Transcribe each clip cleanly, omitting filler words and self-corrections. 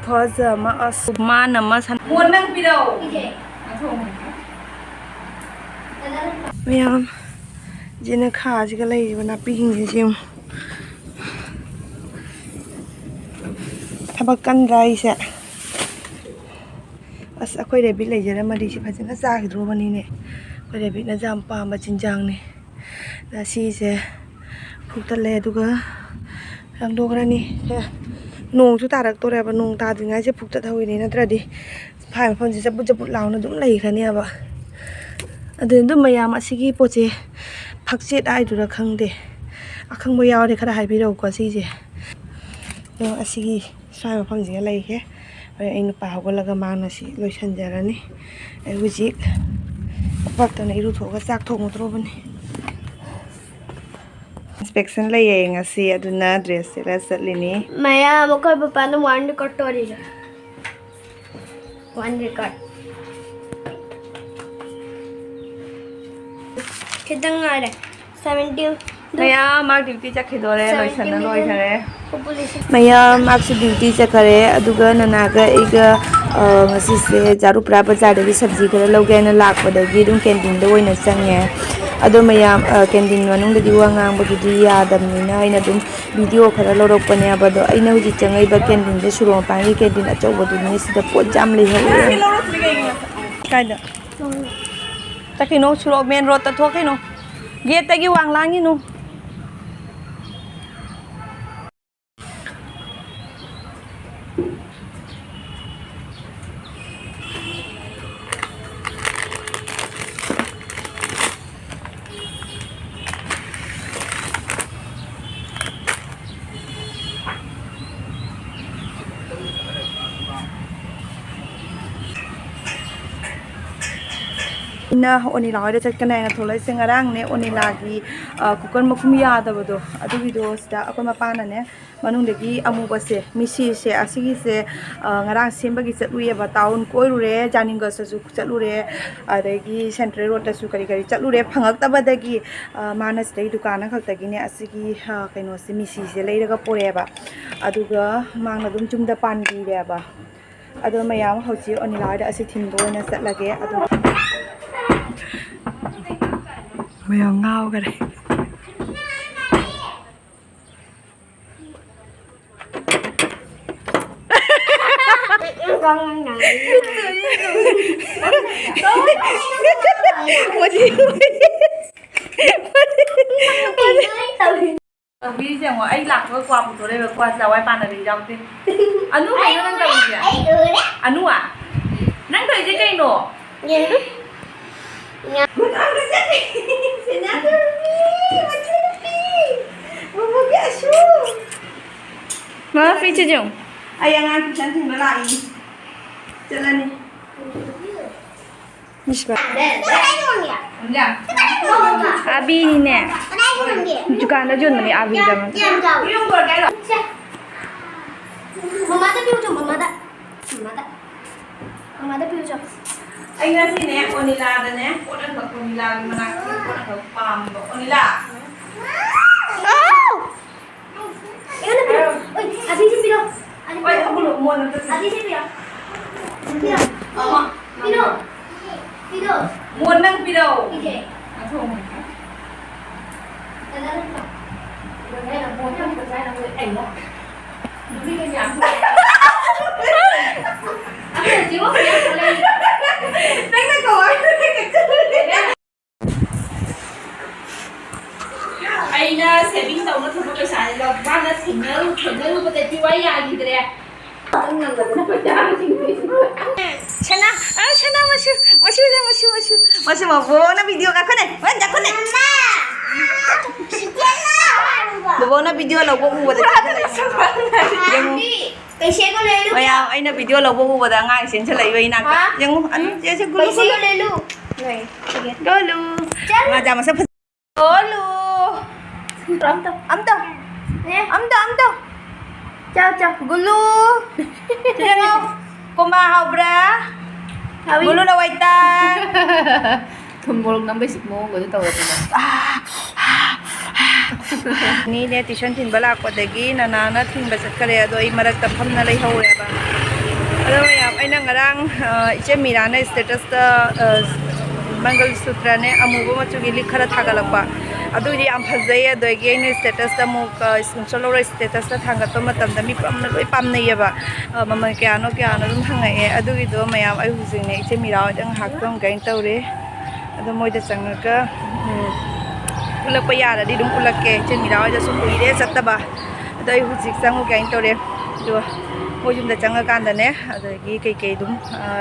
खुखजा मा मा नमा सान मोन नंग पिरो मैम जिन खाजिगा लेइबा नापी हिंगे जिम थबक कंद्रा इसे अस अखोई रेबी लेजरमदी सि फजना चागिद्रोबनीने अखोई रेबी ना जाम पाम चिंजांगने दा सिसे फुक्तले दुगा रंगदोग्रानी नोंसु तारक्तोरेबा नोंग ताद्रिङाइसे फुक्तथौइने नत्रदि फाइ मफमसे जबुत जबुत लाउना दुम लेइखरानियाबा अदुन मयाम असिगी पोचे फक्सेट आइदुरा खंगदे अखंबो यावदे खरा हाइबिरौको सिजे असिगी स्वाइ मफमसे लेइखे आई नुपा हौगलगा मानसी लोइसनजरानी आई हुजिक पक्तना इरुथोगा चाक थोंगद्रोबनी inspection लैये ngasi aduna dress sela satlini maya mokoi papa no one record tori one record kitang ngare 70 maya mark duty chakhidore loisana loikhare maya mark duty chakhare aduga nanaga iga ngasi se jaru pra bazar de sabji khara logena lakpadagi dum canteen da oina change ado mayam canteen manung da diwa ngang bagidi yadamnina aina dum video khara lorokpane abado aina huji changai ba canteen da suro pangi canteen achobo duni sida pot jam le hawe kaida takino suro main road ta thokino gate tagi wanglangi no na onila hoida chatkana na tholai singarang ne onila gi kukan makum yadabado adu video sta akon mapana ne manung degi amu base misi se asigi se ngarang semba gi chatluye ba town koirure janinga su chatluure adagi central road ta su kari kari chatluure phangak tabadagi manas dei dukana khaktagi ne asigi kaino se misi se leiraga poreba aduga mangna dum chumda pandi reba adu mayam hochi onila hoida asi thimbo na chatlage adu mày ngao cái này con ăn này vì rằng mà anh lạc với qua một chỗ đây là qua giàu ai bàn là đi đâu thế anh nu này nó đang đâu gì à anh nu à năng thời chứ cây nổ mà phi chưa chồng ai ăn ăn chán thì nó lại chơi lên đi Abi nè Dukan da Chataba Abi zaman mama đã piu cho mama đã piu cho anh ra xin nè Anila đây nè con ăn bậc Anila mà nãy con ăn bậc palm bậc Anila oi adi sih piu oi không được mua nữa adi sih piu piu mua năng piu okay không đây là mua trong cái này là người ảnh đó đi cái nhà chỉ có cái lên đánh cái còi ai na saving tàu nó không có sai rồi ba nó thỉnh nó luôn có thể tiêu ấy gì đấy Chana Chana masih mau na video ka kone wanda kone mama na video lo bo bu da पैसे को ले लो maya ai na video lo bo bu da ngai sen chalai wei na yang anu je se gulu पैसे को ले लो नहीं gulu ma ja masa gulu am to chào gulu jangan kumahaw bra gulu na waitan Tumbolong nang basic mo gado tawag mo. Ni ne tuition tin bala ko dagi nanana tin basat kare ado ay marak tapam na lay hawre ba Eche Mira na status ta Mangal Sutra ne amuba machugi likhara thagalakpa adudi am phajai adogi ne status ta mu screenshot lora status ta thangatpa matamda mi pamna loi pamnayeba mama kyano dum thangae adugi do mayam ai hujing ne Eche Mira dang hakpam gain tawre ado moida changaka ulakpa yara di dum ulakke Eche Mira da su kuire Chataba ado ai hujik changu gain tawre do mojum da changa kanda ne adagi kai dum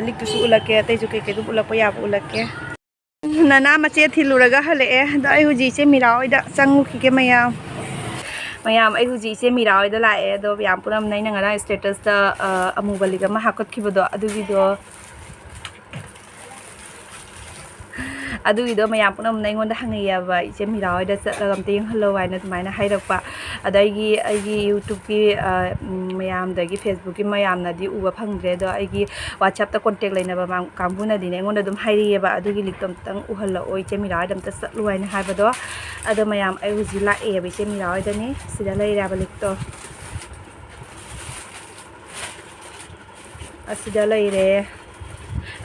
lik tu su ulakke tai ju kai dum ulakpa ya ulakke nana mache thiluraga hale da ai huji Eche Mira oi da changu khike mayam ai huji Eche Mira oi da lae do yam puram nai nangara status da amubaliga ma hakot khibodo adugi do mayam punam nai ngonda hangiyaba Eche Mira oi da chatlagam te yeng hello ai na tumaina hairakpa adagi YouTube ki mayam dagi Facebook ki mayam na di uba phangdre do aigi WhatsApp ta contact lainaba kambuna dine ngonda dum hairiyaba adugi liktom tang uhalla oi Eche Mira dam ta chatlu ai na haibado ado mayam ai huji la e ba Eche Mira oi da ni sida lairaba likto asida laire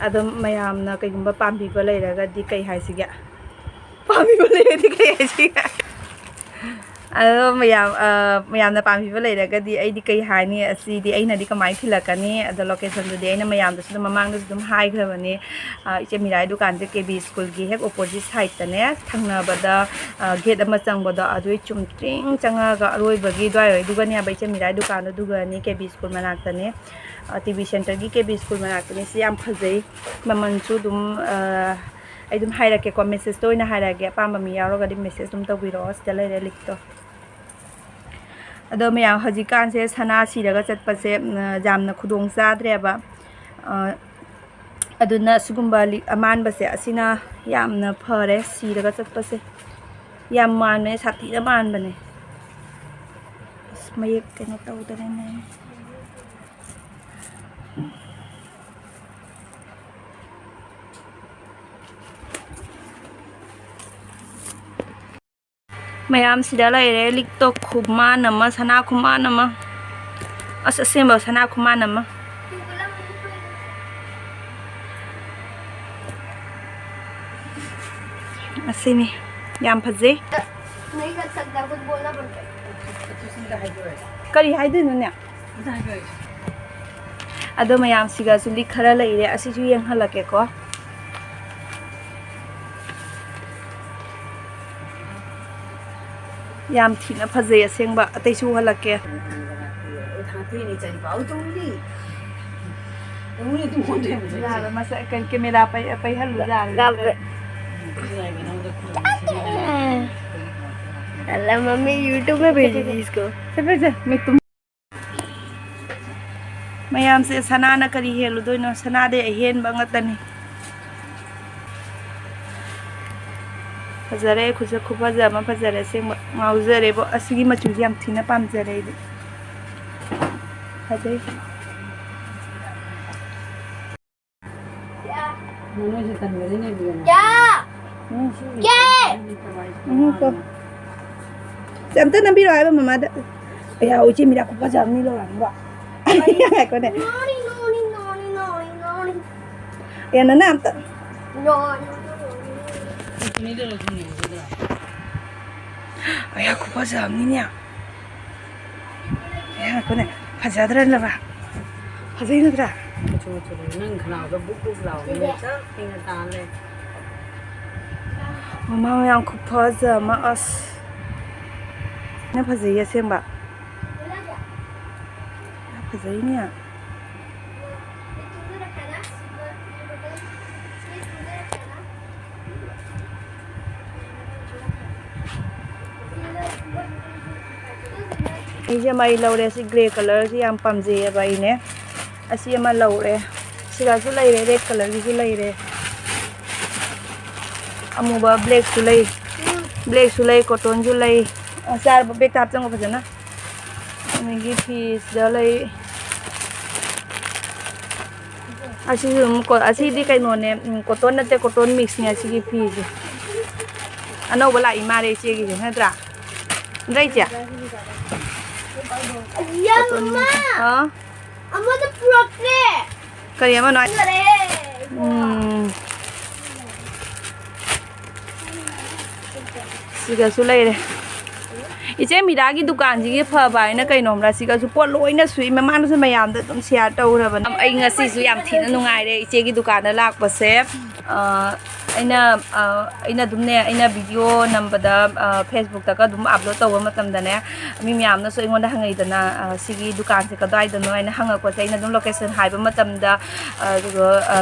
ado mayam na kaigumba pambi ba lairaga di kai haisiga pambi ba laire di kai haisiga ado mayam na pambi ba lairaga di ai di kai hani asi di ai na di kamai thilakani ado location du di ai na mayam du su mamang du dum hai grabani Eche Mira dukan je KB school gi hek opposite side ta ne thangna bada gate ama changbada adu chumtring changa ga roi bagi dwai oi dugani aba Eche Mira dukan du gani KB school manak ta ne TV center gi KB school manak ta ne siam phajai maman chu dum ai dum hairake ko message to ina hairage pamba mi yaroga di message dum tawiro sta lere likto ado mayam hajikan se sana siraga chatpase jamna khudong chadreba aduna sugumba aman base asina yamna phare siraga chatpase yam manne sathi da man bane mayek kena tawdare ne mayam sida laire likto khuma nama sana khuma nama asemba sana khuma nama asini yam phaje kari haidinu ne ado mayam siga su likhara laire asisu yeng halake ko yam thina phajai asengba atai su halake masa kan camera pai halu Allah mummy YouTube में भेजेगी इसको mayam se sana na kari helu doino sana de hen bangatani fazare khuja khubaja ma fazare se mauzare bo asigi machu yam thina pamjare idi fazai Chậm tới năm biết rồi mà bây giờ ôi chị mình đã có giờ đi rồi bạn ạ con này em nó làm tận ôi ya có giờ đi nhỉ ya con này phải giờ ra là bạn phải gì nữa ra mama yang có giờ mà as nó phải gì xem bạn phải gì nhỉ Ini mai laure si grey color si yang pamje ba ini asi ma laure siga su lai re red color gi su lai re amu ba black su lai cotton su lai sar ba bek tap chang ba jana ani gi piece da lai asi ko asi di kai no ne cotton na te cotton mix ni asi gi piece ano ba lai ma re che gi na tra dai cha Ya mama. Hả? Amma the proke. Kari ama nói. Siga su lay đây. Eche Mira ki dukan ji ki phaba ina kainom ra siga su pot loina sui mamang su mayam da dum share tawraban ai ngasi su yam thina nungai re eche ki dukan da lak pase aina dumne aina video nambada Facebook ta ka dum upload tawa matam da ne mi myam na so ingon da hangai da na sigi dukan se ka dai da no aina hanga ko se aina dum location haiba matam da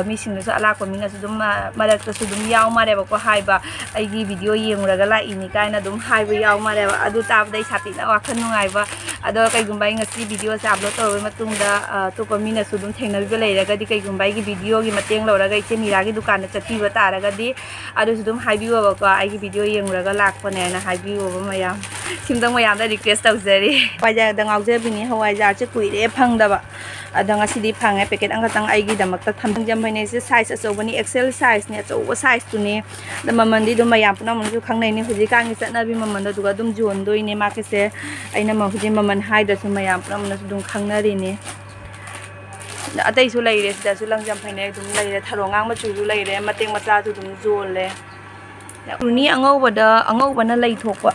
mi sing su alak ko mi na su dum marak ta su dum yaw mare ba ko haiba ai gi video yengraga la ini kaina dum haiba yaw mare ba adu tab dai sati na wa khan nungai ba ado kai gumbai ngasi video se upload tawa matung da to ko mi na su dum thengna bi lai raga di kai gumbai gi video gi mateng lo raga Eche Mira gi dukan da chati ba ta raga di adu su dum haibi wa ko ai gi video yengraga lak ko ne na haibi wa mayam simdang mayam da request taw jari waja da ngau je bini hawai jar che kuire phang da ba ada ngasidi phang packet ang katang ai gi damak ta tham jam bhaine se size aso bani XL size ne aso size tu ne da mamandi dum mayam puna mun ju khang nei ni huji kang gi chatna bi maman da duga dum jon doi ne ma ke se aina ma huji maman hai da su mayam puna mun su dum khang na ri ne atai su lai re da su lang jam bhaine dum lai re tharo ngang ma chu ju lai re mateng macha tu dum jol le ni angau ba na lai thok ba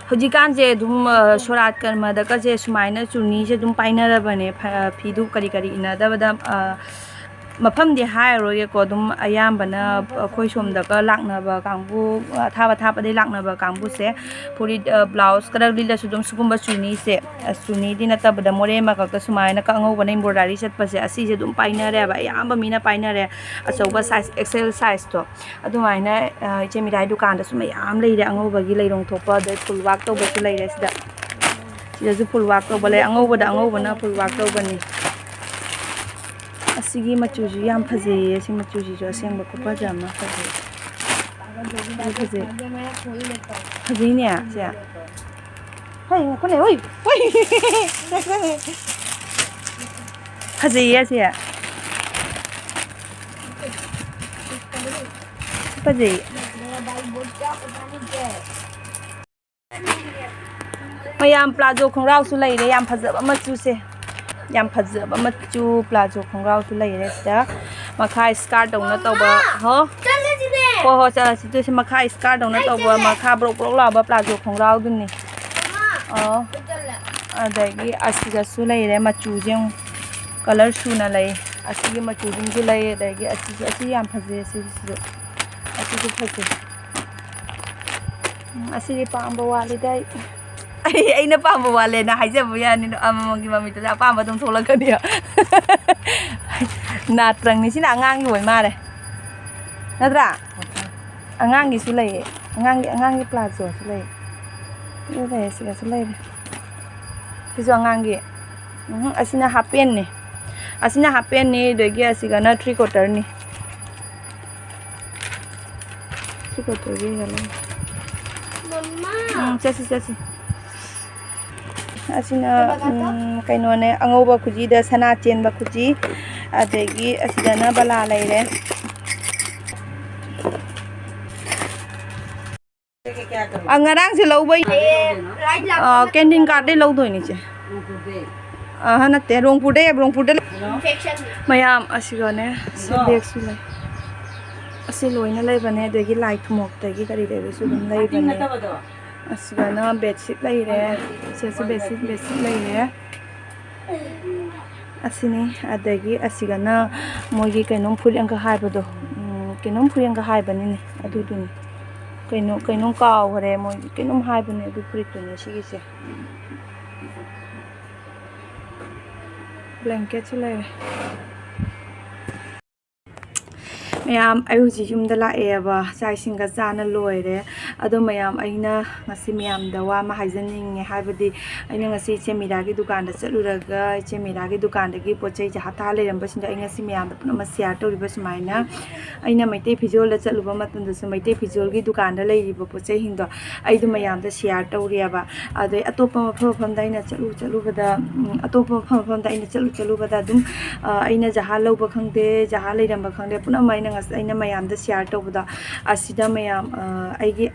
Hoji kan je dum shorat karma da ka je sumaina chuni je dum paina ra bane phidu kari kari ina da bada mafam de hai ro ye ko dum ayam bana khoi som da ka lakna ba kangbu thaba de lakna ba kangbu se puri blouse kara lila su dum sugumba chuni se chuni dina ta bada more ma ka sumaina ka ngau bana embroidery set pa se asi je dum paina re ba ayam ba mina paina re asoba size XL size to adumaina Eche Mira dukan da suma yam lei re angau ba gi lei rong thopa da full work to ba su lei re sida su full work to ba le angau ba na full work to ba ni asigi machu ju yam phaje asi machu ji jo aseng ba ko pa jama phaje phaje ne a sia hai ko ne oi phaje ya sia phaje mayam plazo khongrau su lai re yam phajaba machu se yam phajaba machu plazo khongrau tu lai re da makha skirt dong na taw ba ho ho cha si tu se makha skirt dong na taw ba makha brok la ba plazo khongrau du ni adagi asiga su lai re machu jeng color su na lai asigi machu jing ju lai adagi asi yam phaje si asigi phaje asigi pamba wali dai ai na pamba wale na haija bu ya ni amamgi mami ta pamba dum thola ka dia na trang ni sina ngang gi hoi ma re nadra angang gi su lai angang gi plazo su lai yo re siga su lai si so angang gi asina happen ni de gi asiga na 3/4 ni 3/4 gi gala mama chasi asina kaino ne angoba khuji da sana chen ba khuji adegi asidana bala laire angarang se loboi canteen card de lodoi ni che hana te rongpur de mayam asiga ne select su lai asi loina lai bane adegi light thumok tagi kari de su dum lai bane asiga na bedsheet lai re se bedsheet lai re asini adagi asiga na mogi kainom phuri angka haibado kainom phuri angka haibani ne adu dun kainom kaw hore mogi kainom haibani adu phuri tun sigi se blanket su lai mayam ayu ji jum da la eba sai singa jana loire ado mayam aina ngasi mayam da wa ma haijaning nge haibadi aina ngasi Eche Mira gi dukan da chaluraga Eche Mira gi dukan da gi pochai ja hata le ramba sinda aina ngasi mayam da puna ma share to riba sumaina aina maite phijol da chaluba matun da su maite phijol gi dukan da lai riba pochai hindo aidu mayam da share to riaba ado atopa pham da aina chalu bada atopa pham da aina chalu bada dum aina jaha loba khangde jaha lai ramba khangde puna mai aina mayam da share to bada asida mayam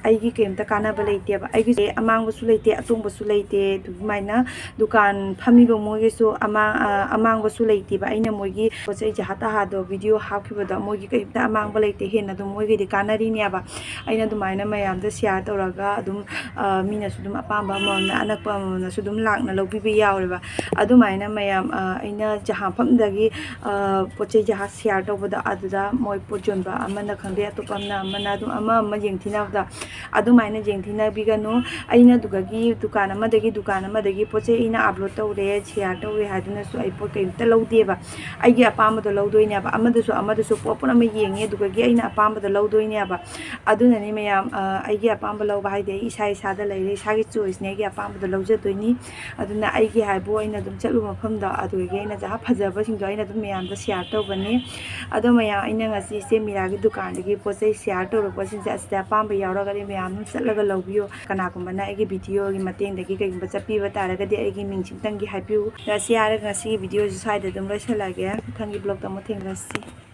ꯑꯩꯒꯤ ꯀꯩꯝꯇ ꯀꯥꯟꯅꯕ ꯂꯩꯇꯦꯕ ꯑꯩꯒꯤ ꯑꯃꯥꯡꯕꯁꯨ ꯂꯩꯇꯦ ꯑꯇꯣꯡꯕꯁꯨ ꯂꯩꯇꯦ ꯑꯗꯨꯃꯥꯏꯅ ꯗꯨꯀꯥꯟ ꯐꯝꯃꯤꯕ ꯃꯣꯏꯒꯤꯁꯨ ꯑꯃꯥꯡꯕꯁꯨ ꯂꯩꯇꯦꯕ ꯑꯩꯅ ꯃꯣꯏꯒꯤ ꯄꯣꯠꯆꯩ ꯖꯍꯥ ꯚꯤꯗꯤꯑꯣ ꯍꯥꯞꯈꯤꯕꯗ ꯃꯣꯏꯒꯤ ꯀꯩꯝꯇ ꯑꯃꯥꯡꯕ ꯂꯩꯇꯦ ꯍꯦꯟꯅ ꯑꯗꯨꯝ ꯃꯣꯏꯒꯤꯗꯤ ꯀꯥꯟꯅꯔꯤꯅꯦꯕ ꯑꯩꯅ ꯑꯗꯨꯃꯥꯏꯅ ꯃꯌꯥꯝꯗ ꯁꯤꯌꯥꯔ ꯇꯧꯔꯒ ꯑꯗꯨꯝ ꯃꯤꯅꯁꯨ ꯑꯗꯨꯝ ꯑꯄꯥꯝꯕ ꯑꯃꯃꯝꯅ ꯑꯅꯛꯄ ꯑꯃꯃꯝꯅꯁꯨ ꯑꯗꯨꯝ ꯂꯥꯛꯅ ꯂꯧꯕꯤꯕ ꯌꯥꯎꯔꯦꯕ ꯑꯗꯨꯃꯥꯏꯅ ꯃꯌꯥꯝ ꯑꯩꯅ ꯖꯍꯥꯐꯝꯗꯒꯤ ꯄꯣꯠꯆꯩ ꯖꯍꯥ ꯁꯤꯌꯥꯔ ꯇꯧꯕꯗ ꯑꯗꯨꯗ ꯃꯣꯏ ꯄꯣꯠ ꯌꯣꯟꯕ ꯑꯃꯅ ꯈꯪꯗꯦ ꯑꯇꯣꯞꯄ ꯑꯃꯅ ꯑꯗꯨꯝ ꯑꯃ ꯌꯦꯡꯊꯤꯅꯕꯗ ꯑꯗꯨꯃꯥꯏꯅ ꯌꯦꯡꯊꯤꯅꯕꯤꯒꯅꯨ ꯑꯩꯅ ꯑꯗꯨꯒꯤ ꯗꯨꯀꯥꯟ ꯑꯃꯗꯒꯤ ꯄꯣꯠꯆꯩ ꯑꯩꯅ ꯑꯞꯂꯣꯗ ꯇꯧꯔꯦ ꯁꯤꯌꯥꯔ ꯇꯧꯔꯦ ꯍꯥꯏꯗꯨꯅꯁꯨ ꯑꯩ ꯄꯣꯠ ꯀꯩꯝꯇ ꯂꯧꯗꯦꯕ ꯑꯩꯒꯤ ꯑꯄꯥꯝꯕꯗꯣ ꯂꯧꯗꯣꯏꯅꯦꯕ ꯑꯃꯗꯁꯨ ꯄꯣꯠ ꯄꯨꯝꯅꯃꯛ ꯌꯦꯡꯉꯤ ꯑꯗꯨꯒꯤ ꯑꯩꯅ ꯑꯄꯥꯝꯕꯗ ꯂꯧꯗꯣꯏꯅꯦꯕ ꯑꯗꯨꯅꯅꯤ ꯃꯌꯥꯝ ꯑꯩꯒꯤ ꯑꯄꯥꯝꯕ ꯂꯧꯕ ꯍꯥꯏꯗꯤ ꯑꯩ ꯏꯁꯥꯗ ꯂꯩꯔꯦ ꯏꯁꯥꯒꯤ ꯆꯣꯏꯁꯅꯦ ꯑꯩꯒꯤ ꯑꯄꯥꯝꯕꯗꯣ ꯂꯧꯖꯗꯣꯏꯅꯤ ꯑꯗꯨꯅ ꯑꯩꯒꯤ ꯍꯥꯏꯕꯨ ꯑꯩꯅ ꯑꯗꯨꯝ ꯆꯠꯂꯨꯕ ꯃꯐꯝꯗ ꯑꯗꯨꯗꯒꯤ ꯑꯩꯅ ꯖꯍꯥ ꯐꯖꯕꯁꯤꯡꯗꯣ ꯑꯩꯅ ꯑꯗꯨꯝ ꯃꯌꯥꯝꯗ ꯁꯤꯌꯥꯔ ꯇꯧꯕꯅꯤ ꯑꯗꯣ ꯃꯌꯥꯝ ꯑꯩꯅ ꯉꯁꯤ ꯏꯆꯦ ꯃꯤꯔꯥꯒꯤ ꯗꯨꯀꯥꯟꯗꯒꯤ ꯄꯣꯠꯆꯩ ꯁꯤꯌꯥꯔ ꯇꯧꯔꯛꯄꯁꯤꯡꯁꯦ ꯑꯁꯤꯗ ꯑꯄꯥꯝꯕ ꯌꯥꯎꯔꯒꯗꯤ ꯃꯌꯥꯝ ꯑꯗꯨꯝ ꯆꯠꯂꯒ ꯂꯧꯕꯤꯌꯨ ꯀꯅꯥꯒꯨꯝꯕꯅ ꯑꯩꯒꯤ ꯚꯤꯗꯤꯑꯣꯒꯤ ꯃꯇꯦꯡꯗꯒꯤ ꯀꯩꯒꯨꯝꯕ ꯆꯠꯄꯤꯕ ꯇꯥꯔꯒꯗꯤ ꯑꯩꯒꯤ ꯃꯤꯡꯁꯤꯡꯇꯪꯒꯤ ꯍꯥꯏꯕꯤꯌꯨ ꯉꯁꯤ ꯍꯥꯏꯔꯒ ꯉꯁꯤꯒꯤ ꯚꯤꯗꯤꯑꯣꯁꯤ ꯁ꯭ꯋꯥꯏꯗ ꯑꯗꯨꯝ ꯂꯣꯏꯁꯤꯜꯂꯒꯦ ꯃꯊꯪꯒꯤ ꯕ꯭ꯂꯣꯛꯇ ꯑꯃꯨꯛ ꯊꯦꯡꯅꯔꯁꯤ